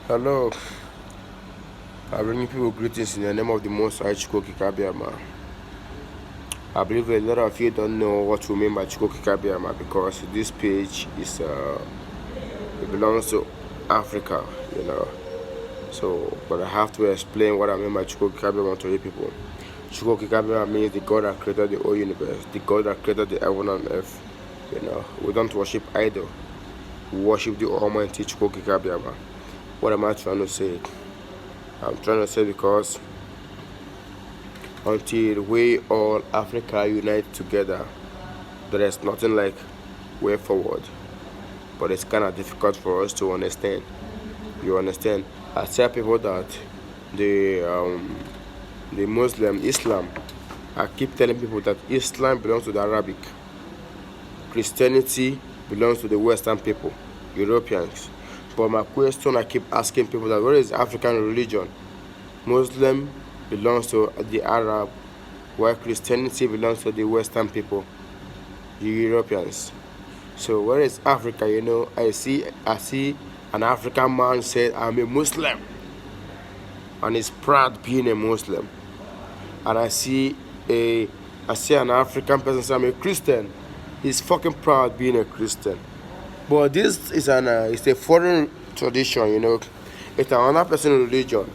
Hello, I bring you people greetings in the name of the Most High Chikoki Kabiama. I believe a lot of you don't know what we mean by Chikoki Kabiama because this page is it belongs to Africa, you know. So, but I have to explain what I mean by Chikoki Kabiama to you people. Chikoki Kabiama means the God that created the whole universe, the God that created the heaven and earth. You know, we don't worship idol. We worship the Almighty Chikoki Kabiama. What am I trying to say? I'm trying to say because until we all Africa unite together, there is nothing like way forward. But it's kind of difficult for us to understand. You understand? I tell people that the Muslim Islam. I keep telling people that Islam belongs to the Arabic. Christianity belongs to the Western people, Europeans. But my question I keep asking people that what is African religion? Muslim belongs to the Arab, while Christianity belongs to the Western people, the Europeans. So where is Africa? You know, I see an African man said I'm a Muslim, and he's proud being a Muslim. And I see an African person say I'm a Christian. He's fucking proud being a Christian. But this is it's a foreign tradition, you know. It's another person's religion.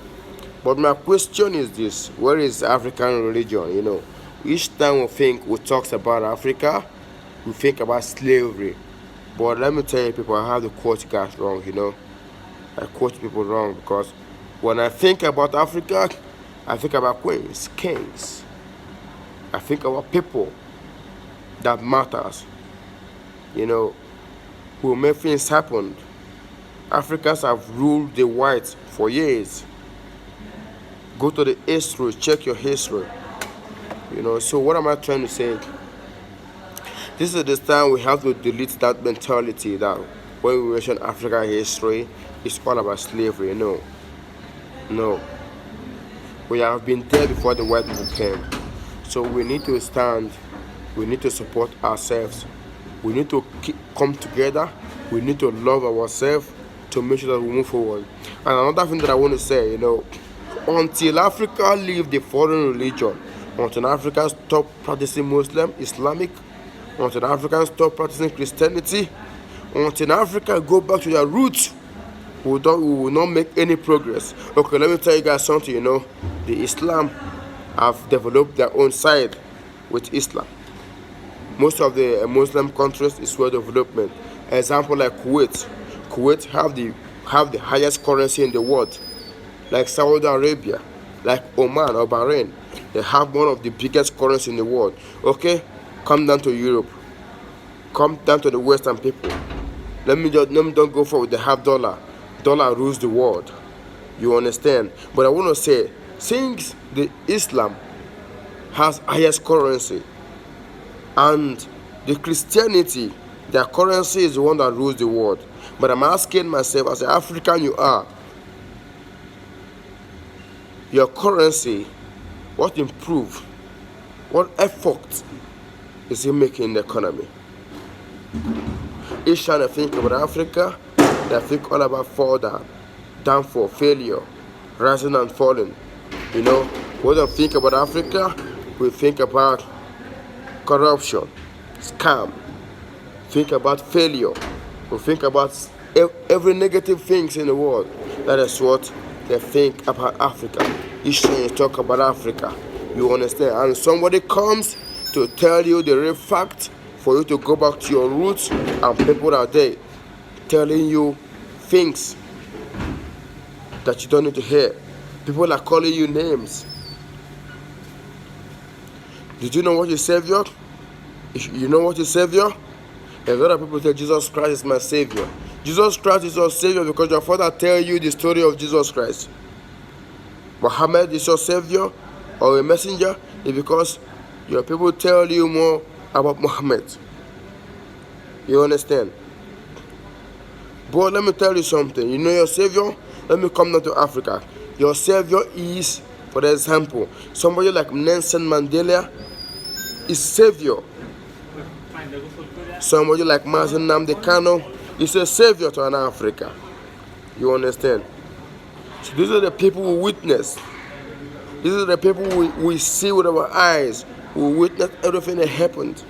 But my question is this: where is African religion? You know, each time we talk about Africa, we think about slavery. But let me tell you, people, I have the quote guys wrong. You know, I quote people wrong because when I think about Africa, I think about queens, kings. I think about people that matters. You know, who make things happen. Africans have ruled the whites for years. Go to the history, check your history. You know, so what am I trying to say? This is the time we have to delete that mentality that when we mention African history, it's all about slavery. No. We have been there before the white people came. So we need to stand, we need to support ourselves. We need to come together. We need to love ourselves to make sure that we move forward. And another thing that I want to say, you know, until Africa leave the foreign religion, until Africa stop practicing Muslim, Islamic, until Africans stop practicing Christianity, until Africa go back to their roots, we will not make any progress. Okay, let me tell you guys something, you know. The Islam have developed their own side with Islam. Most of the Muslim countries is slow development. Example like Kuwait. Kuwait have the highest currency in the world. Like Saudi Arabia, like Oman or Bahrain, they have one of the biggest currencies in the world. Okay, come down to Europe, come down to the Western people. Let me don't go for the half dollar. Dollar rules the world. You understand? But I want to say, since the Islam has highest currency, and the Christianity, their currency is the one that rules the world. But I'm asking myself, as an African you are, your currency, what improve, what effort is it making in the economy? Each time I think about Africa, they think all about fall down, downfall, failure, rising and falling. You know, when I think about Africa, we think about corruption, scam, think about failure, we think about every negative things in the world. That is what they think about Africa. Each time you talk about Africa, you understand. And somebody comes to tell you the real fact for you to go back to your roots, and people are there telling you things that you don't need to hear. People are calling you names. Did you know what your Savior? You know what your Savior? A lot of people say Jesus Christ is my Savior. Jesus Christ is your Savior because your father tell you the story of Jesus Christ. Muhammad is your Savior or a messenger is because your people tell you more about Muhammad. You understand? But let me tell you something. You know your Savior? Let me come down to Africa. Your Savior is, for example, somebody like Nelson Mandela is Savior. Somebody like Mazen Nnamdi Kanu is a savior to an Africa. You understand? So these are the people we witness. These are the people we see with our eyes. We witness everything that happened.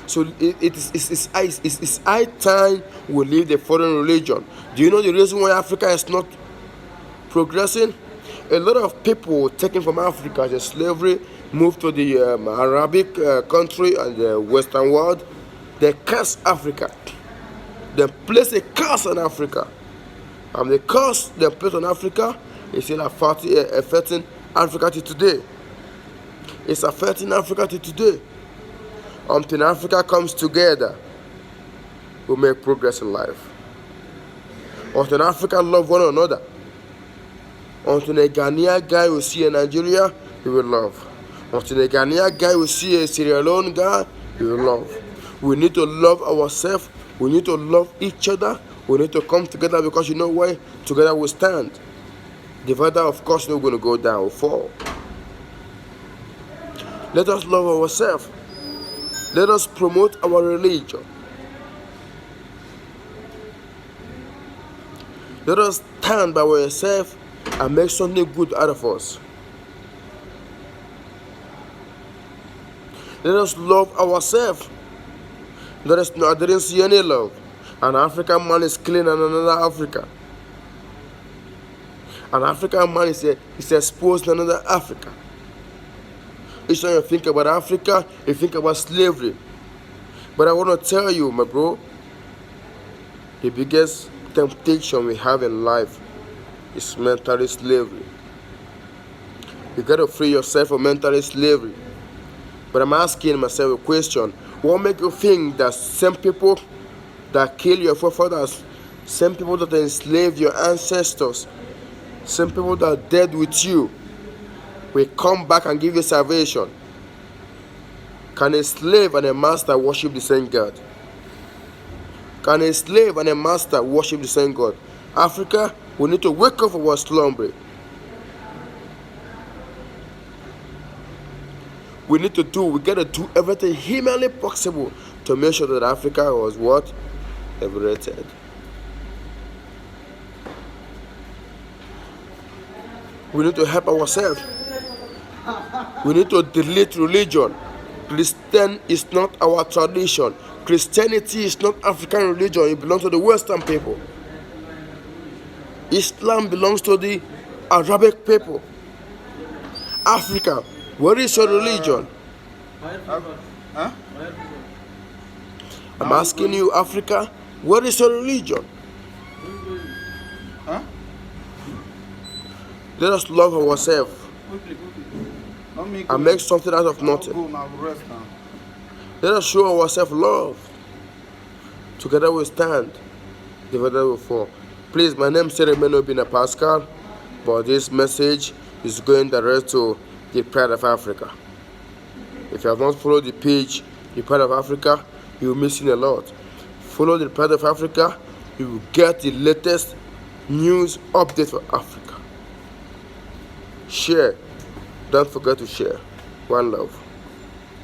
So it's high time we leave the foreign religion. Do you know the reason why Africa is not progressing? A lot of people taken from Africa as slavery moved to the Arabic country and the Western world. They curse Africa. They place a curse on Africa. And the curse they place on Africa is still affecting Africa to today. It's affecting Africa to today. Until Africa comes together, we make progress in life. Until Africa love one another. Until a Ghanaian guy will see a Nigeria, he will love. Until a Ghanaian guy will see a Sierra Leone guy, he will love. We need to love ourselves. We need to love each other. We need to come together because you know why? Together we stand. Divided, of course, we're going to go down or fall. Let us love ourselves. Let us promote our religion. Let us stand by ourselves and make something good out of us. Let us love ourselves. I didn't see any love. An African man is killing another Africa. An African man is exposed to another Africa. Each time you think about Africa, you think about slavery. But I want to tell you, my bro, the biggest temptation we have in life is mental slavery. You got to free yourself from mental slavery. But I'm asking myself a question. What makes you think that some people that kill your forefathers, some people that enslave your ancestors, some people that are dead with you, will come back and give you salvation? Can a slave and a master worship the same God? Can a slave and a master worship the same God? Africa, we need to wake up from our slumber. We gotta do everything humanly possible to make sure that Africa was what? Liberated. We need to help ourselves. We need to delete religion. Christian is not our tradition. Christianity is not African religion. It belongs to the Western people. Islam belongs to the Arabic people. Africa, where is your religion? I'm asking you, Africa, where is your religion? Let us love ourselves and make something out of nothing. Let us show ourselves love. Together we stand, divided we fall. Please, my name is Seremeno Bina Pascal, but this message is going direct to the Pride of Africa. If you have not followed the page, the Pride of Africa, you're missing a lot. Follow the Pride of Africa, you will get the latest news update for Africa. Share. Don't forget to share. One love.